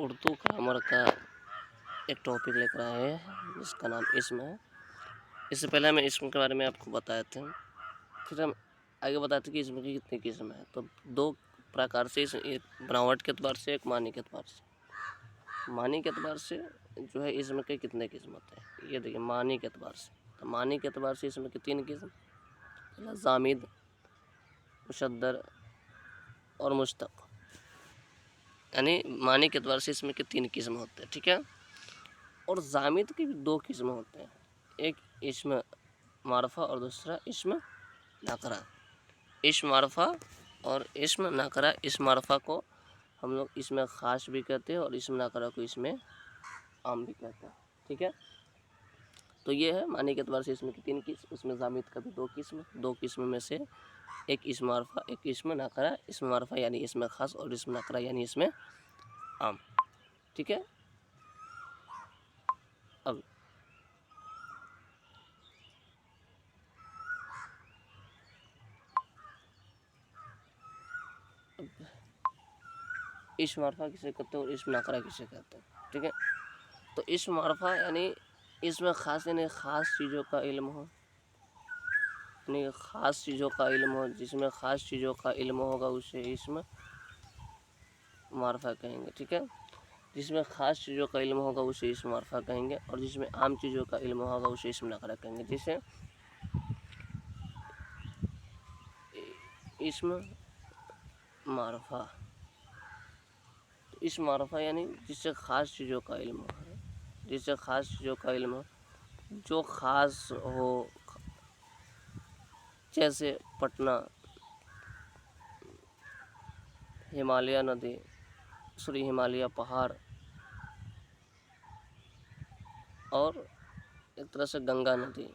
Urdu grammar का एक topic लेकर आए हैं जिसका नाम इस्म है। इससे पहले हमें इस्म के बारे में आपको बताए थे, फिर हम आगे बताते कि इस्म की कितनी किस्म है। तो दो प्रकार से, एक बनावट के अतबार से, एक मानी के अतबार से। मानी के अतबार से जो है इस्म के कितने किस्म होते हैं, ये देखिए मानी के अतबार से। तो मानी के अतबार से इसमें के 3 किस्म, पहला जामिद, मुशद्दर और मुश्तक। यानी मानी के अतबार से इसमें के 3 किस्म होते हैं, ठीक है। और जामिद के भी 2 किस्म होते हैं, एक इस्म मारफा और दूसरा इस्म नाकरा। इस्म मारफा और इस्म नाकरा। इस्म मारफा को हम लोग इसमें ख़ास भी कहते हैं और इस्म नाकरा को इसमें आम भी कहते हैं, ठीक है। तो ये है मानी के अतबार से इसमें की 3 किस्म, उसमें जामिद का भी 2 किस्म। 2 किस्म में से एक इस्म मारफा, एक इस्म नाकरा। इस्म मारफा यानी इसमें ख़ास और इस्म नाकरा यानी इसमें आम, ठीक है। अब इस्म मारफा किसे कहते हैं और इस्म नाकरा किसे कहते हैं, ठीक है। तो इस्म मारफा यानी इसमें ख़ास, यानी ख़ास चीज़ों का इल्म हो, यानी ख़ास चीज़ों का इल्म हो। जिसमें ख़ास चीज़ों का इल्म होगा उसे इस्म मारफा कहेंगे, ठीक है। जिसमें ख़ास चीज़ों का इल्म होगा उसे इस्म मारफा कहेंगे, और जिसमें आम चीज़ों का इल्म होगा उसे इस्म नाकरा कहेंगे। जैसे इस्म मारफा, तो इस्म मारफा यानी जिससे ख़ास चीज़ों का इल्म हो, जिससे ख़ास चीज़ों का इल्म हो, जो ख़ास हो। जैसे पटना, हिमालय नदी, हिमालय पहाड़, और एक तरह से गंगा नदी।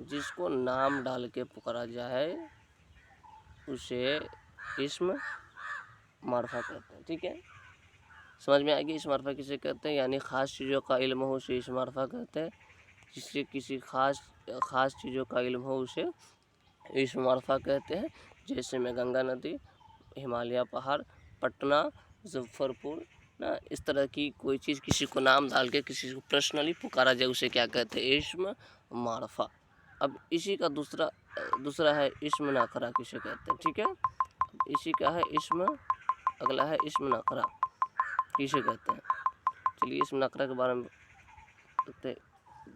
जिसको नाम डाल के पुकारा जाए उसे इस्म मारफा कहते हैं, ठीक है। समझ में आएगी इस्म मारफा किसे कहते हैं, यानी ख़ास चीज़ों का इल्म हो उसे इस्म मारफा कहते हैं। जिससे किसी ख़ास चीज़ों का इल्म हो उसे इस्म मारफा कहते हैं। जैसे में गंगा नदी, हिमालय पहाड़, पटना, मुजफ्फरपुर ना, इस तरह की कोई चीज़ किसी को नाम डाल के किसी को पर्सनली पुकारा जाए उसे क्या कहते हैं, इस्म मारफा। अब इसी का दूसरा है इस्म नाकरा किसे कहते हैं, ठीक है। इसी का है इस्म, अगला है इस्म नाकरा किसे कहते हैं। चलिए इस्म नाकरा के बारे में कहते हैं।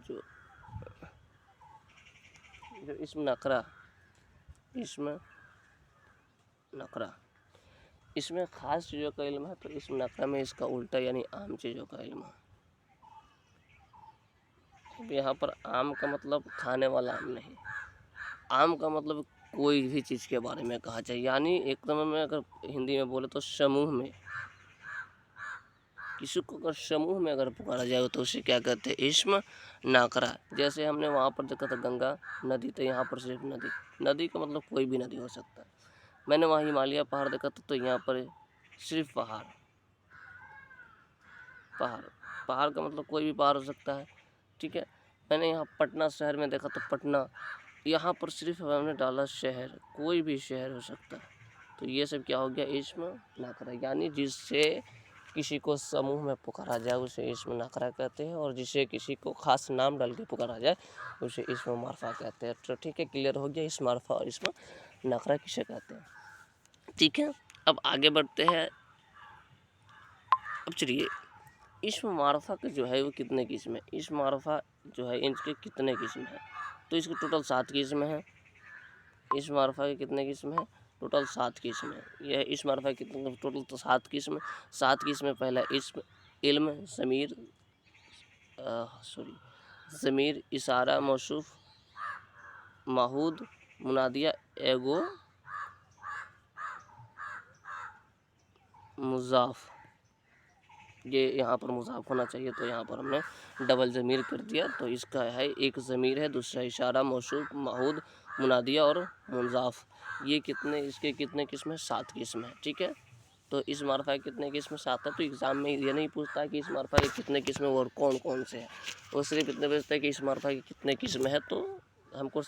जो इस्म नाकरा, इस्म नाकरा, इसमें ख़ास चीज़ों का इल्म है, तो इस्म नाकरा में इसका उल्टा यानी आम चीज़ों का इल्म है। अब यहाँ पर आम का मतलब खाने वाला आम नहीं, आम का मतलब कोई भी चीज़ के बारे में कहा जाए। यानी एकदम में अगर हिंदी में बोले तो समूह में, किसी को अगर समूह में अगर पुकारा जाए तो उसे क्या कहते हैं, इस्म नाकरा। जैसे हमने वहाँ पर देखा था गंगा नदी, तो यहाँ पर सिर्फ नदी। नदी का मतलब कोई भी नदी हो सकता है। मैंने वहाँ हिमालय पहाड़ देखा था, तो यहाँ पर सिर्फ पहाड़। पहाड़ का मतलब कोई भी पहाड़ हो सकता है, ठीक है। मैंने यहाँ पटना शहर में देखा, तो पटना, यहाँ पर सिर्फ हमने डाला शहर, कोई भी शहर हो सकता है। तो ये सब क्या हो गया, इस्म नाकरा। यानी जिससे किसी को समूह में पुकारा जाए उसे इस्म नाकरा कहते हैं, और जिसे किसी को खास नाम डाल के पुकारा जाए उसे इस्म मारफा कहते हैं। तो ठीक है, क्लियर हो गया इस्म मारफा और इस्म नाकरा किसे कहते हैं, ठीक है। अब आगे बढ़ते हैं। अब चलिए इस्म मारफा के जो है वो कितने किस्म है, इस्म मारफा जो है इनके कितने किस्म है। तो इसके टोटल 7 किस्म है। इस्म मारफा के कितने किस्म है, टोटल 7 किस्म है। यह इस्म मारफा के कितने टोटल, तो 7 किस्म। 7 किस्म में पहला इस्म, इल्म, ज़मीर, इशारा, मौसूफ, माहूद, मुनादिया, एगो, मुज़ाफ। ये यहाँ पर मुज़ाफ होना चाहिए, तो यहाँ पर हमने डबल ज़मीर कर दिया। तो इसका है एक ज़मीर है, दूसरा इशारा, मौसूफ, माहूद, मुनादिया और मुज़ाफ। ये कितने, इसके कितने किस्म है, 7 किस्म है, ठीक है। तो इस मारफा के कितने किस्म, 7 है। तो एग्ज़ाम में ये नहीं पूछता कि इस मारफा के कितने किस्म और कौन कौन से हैं, वो सिर्फ इतने पूछता है कि इस मारफा के कितने किस्म है। तो हमको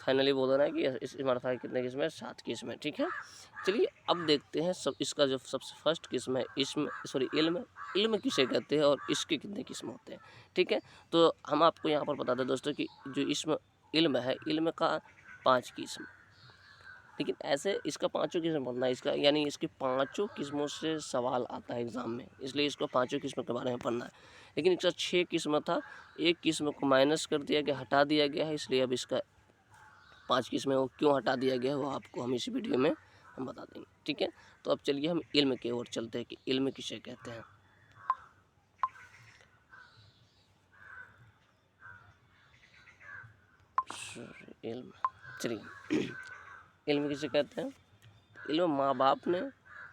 फाइनली बोल रहा है कि इस मार्फा की कितने किस्म है, 7 किस्म है। ठीक है, चलिए अब देखते हैं सब इसका जो सबसे फर्स्ट किस्म है इल्म। इल्म किसे कहते हैं और इसके कितने किस्म होते हैं। ठीक है, तो हम आपको यहाँ पर बता दें दोस्तों कि जो इसमें इल्म है, इल्म का 5 किस्म, लेकिन ऐसे इसका 5 किस्म पढ़ना है इसका, यानी इसकी 5 किस्मों से सवाल आता है एग्ज़ाम में, इसलिए इसको 5 किस्मों के बारे में पढ़ना है। लेकिन इसका 6 किस्म था, एक किस्म को माइनस कर दिया गया, हटा दिया गया है, इसलिए अब इसका 5 किस्में वो क्यों हटा दिया गया है वो आपको हम इस वीडियो में हम बता देंगे। ठीक है, तो अब चलिए हम इल्म की ओर चलते हैं कि इल्म किसे कहते हैं। इल्म, चलिए इल्म किसे कहते हैं। इल्म माँ बाप ने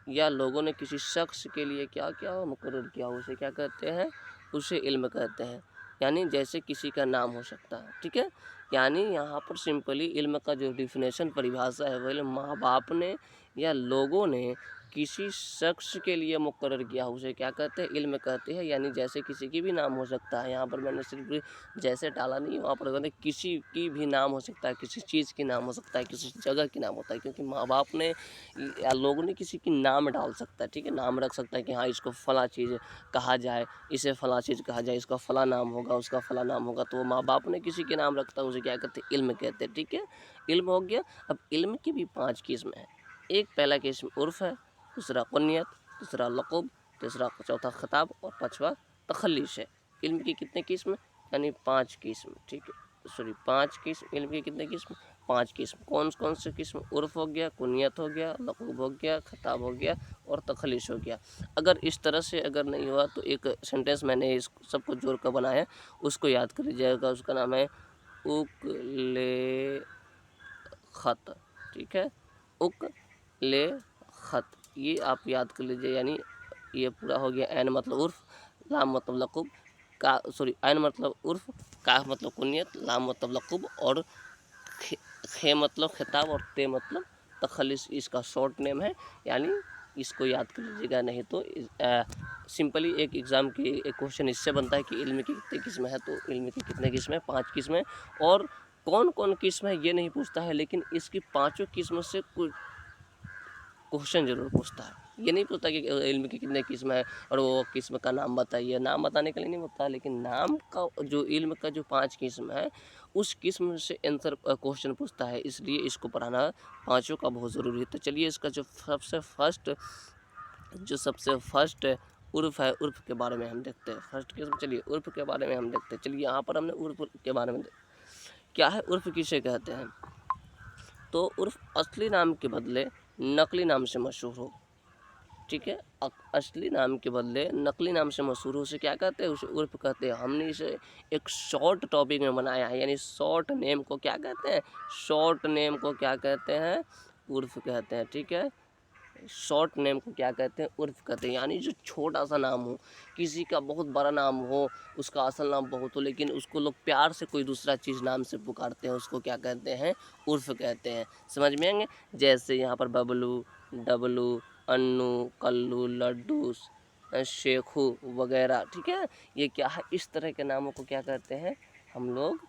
या लोगों ने किसी शख्स के लिए क्या क्या मुकर्रर किया, उसे क्या कहते हैं, उसे इल्म कहते हैं। यानी जैसे किसी का नाम हो सकता है। ठीक है, यानी यहाँ पर सिंपली इल्म का जो डिफिनेशन परिभाषा है वह माँ बाप ने या लोगों ने किसी शख्स के लिए मुकर्रर किया, उसे क्या कहते हैं, इल्म कहते हैं। यानी जैसे किसी की भी नाम हो सकता है, यहाँ पर मैंने सिर्फ जैसे डाला नहीं, वहाँ पर कहते किसी की भी नाम हो सकता है, किसी चीज़ की नाम हो सकता है, किसी जगह की नाम होता है, क्योंकि माँ बाप ने या लोगों ने किसी की नाम डाल सकता है। ठीक है, नाम रख सकता है कि हाँ इसको फला चीज़ कहा जाए, इसे फला चीज़ कहा जाए, इसका फला नाम होगा, उसका फला नाम होगा, तो माँ बाप ने किसी के नाम रखता है, उसे क्या कहते हैं, इल्म कहते हैं। ठीक है, इल्म हो गया। अब इल्म की भी 5 किस्म है। एक पहला किस्म उर्फ़ है, दूसरा कुनियत, तीसरा लक़ब, तीसरा चौथा खिताब और 5वां तखल्लिस है। इल्म की कितने किस्म, यानी 5 किस्म। ठीक है, 5 किस्म, इल्म की कितने किस्म, 5 किस्म। कौन कौन से किस्म, उर्फ़ हो गया, कुनियत हो गया, लक़ब हो गया, खिताब हो गया और तखल्लिस हो गया। अगर इस तरह से अगर नहीं हुआ तो एक सेंटेंस मैंने इस सबको जोड़ कर बनाया है, उसको याद कर लीजिएगा। उसका नाम है उक-ले ख़त। ठीक है, उक-ले ख़त, ये आप याद कर लीजिए। यानी ये पूरा हो गया। ऐन मतलब उर्फ़, लाम मतलब लक़ब, ऐन मतलब उर्फ़, काफ मतलब कुनियत, लाम मतलब लक़ब और खे मतलब खिताब और ते मतलब तखल्लिस इसका शॉर्ट नेम है। यानी इसको याद कर लीजिएगा, नहीं तो सिंपली एक एग्ज़ाम की एक क्वेश्चन इससे बनता है कि इल्म की कितनी किस्म है, तो इल्म की कितने किस्म है, 5 किस्में। और कौन कौन किस्म है ये नहीं पूछता है, लेकिन इसकी 5 किस्मों से कुछ क्वेश्चन जरूर पूछता है। ये नहीं पूछता कि इल्म की कितने किस्म है और वो किस्म का नाम बताइए, नाम बताने के लिए नहीं होता, लेकिन नाम का जो इल्म का जो 5 किस्म है उस किस्म से आंसर क्वेश्चन पूछता है, इसलिए इसको पढ़ाना 5 का बहुत ज़रूरी है। तो चलिए इसका जो सबसे फर्स्ट उर्फ़ है, उर्फ़ के बारे में हम देखते हैं। फर्स्ट किस्म, चलिए उर्फ़ के बारे में हम देखते हैं। चलिए यहाँ पर हमने उर्फ़ के बारे में क्या है, उर्फ़ किसे कहते हैं। तो उर्फ़ असली नाम के बदले नकली नाम से मशहूर हो। ठीक है, असली नाम के बदले नकली नाम से मशहूर हो, उसे क्या कहते हैं, उसे उर्फ़ कहते हैं। हमने इसे एक शॉर्ट टॉपिक में बनाया है, यानी शॉर्ट नेम को क्या कहते हैं, शॉर्ट नेम को क्या कहते हैं, उर्फ़ कहते हैं। ठीक है, शॉर्ट नेम को क्या कहते हैं, उर्फ़ कहते हैं। यानी जो छोटा सा नाम हो, किसी का बहुत बड़ा नाम हो, उसका असल नाम बहुत हो, लेकिन उसको लोग प्यार से कोई दूसरा चीज़ नाम से पुकारते हैं, उसको क्या कहते हैं, उर्फ़ कहते हैं। समझ में आएंगे, जैसे यहाँ पर बबलू, डबलू, अन्नू, कल्लू, लड्डू, शेखू वगैरह। ठीक है, ये क्या है, इस तरह के नामों को क्या कहते हैं, हम लोग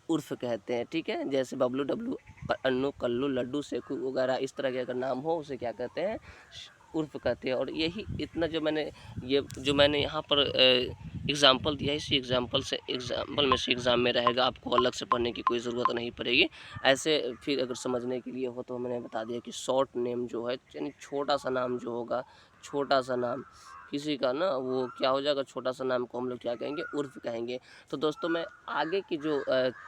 उर्फ़ कहते हैं। ठीक है, जैसे बबलू, डब्लू, अन्नू, कल्लू, लड्डू, शेखू वगैरह इस तरह के अगर नाम हो उसे क्या कहते हैं, उर्फ़ कहते हैं। और यही इतना जो मैंने यहाँ पर एग्ज़ाम्पल दिया है, इसी एग्ज़ाम्पल में से एग्ज़ाम में रहेगा, आपको अलग से पढ़ने की कोई ज़रूरत नहीं पड़ेगी। ऐसे फिर अगर समझने के लिए हो तो मैंने बता दिया कि शॉर्ट नेम जो है, यानी छोटा सा नाम जो होगा, छोटा सा नाम किसी का ना, वो क्या हो जाएगा, छोटा सा नाम को हम लोग क्या कहेंगे, उर्फ़ कहेंगे। तो दोस्तों मैं आगे की जो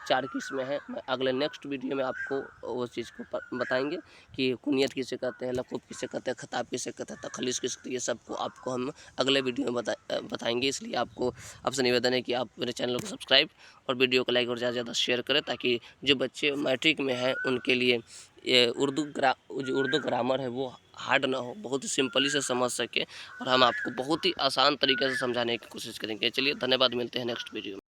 4 किस्में हैं, मैं अगले नेक्स्ट वीडियो में आपको वो चीज़ को बताएंगे कि कुनियत किसे कहते हैं, लक़ब किसे कहते हैं, खिताब किसे कहते हैं, तखल्लिस किसे कहते हैं, ये सबको आपको हम अगले वीडियो में बताएंगे। इसलिए आपसे निवेदन है कि आप मेरे चैनल को सब्सक्राइब और वीडियो को लाइक और ज़्यादा से ज़्यादा शेयर करें, ताकि जो बच्चे मैट्रिक में हैं उनके लिए ये जो उर्दू ग्रामर है वो हार्ड ना हो, बहुत ही सिंपली से समझ सके, और हम आपको बहुत ही आसान तरीके से समझाने की कोशिश करेंगे। चलिए धन्यवाद, मिलते हैं नेक्स्ट वीडियो में।